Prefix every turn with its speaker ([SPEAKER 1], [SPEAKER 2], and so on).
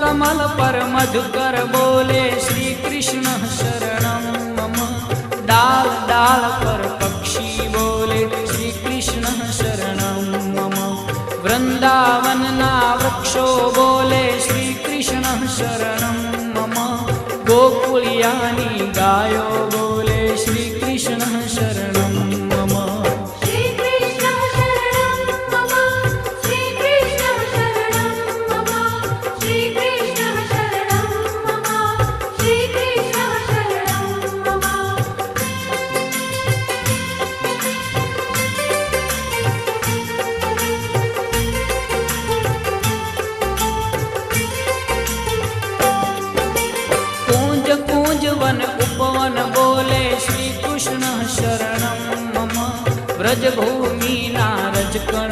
[SPEAKER 1] कमल पर मधुकर बोले श्री कृष्ण शरणं मम। डाल डाल पर पक्षी बोले श्री कृष्ण शरणं मम। वृंदावन ना वृक्षो बोले श्री कृष्ण शरणं मम। गोकुलियानी गायो बोले श्री कृष्ण शरणं मम।
[SPEAKER 2] श्री कृष्ण शरणं मम। श्री कृष्ण शरणं मम। श्री कृष्ण शरणं मम। श्री कृष्ण शरणं मम।
[SPEAKER 1] कूंज कूंज वन उपवन बोले श्री कृष्ण शरणं मम। ब्रज भूमि नारज कण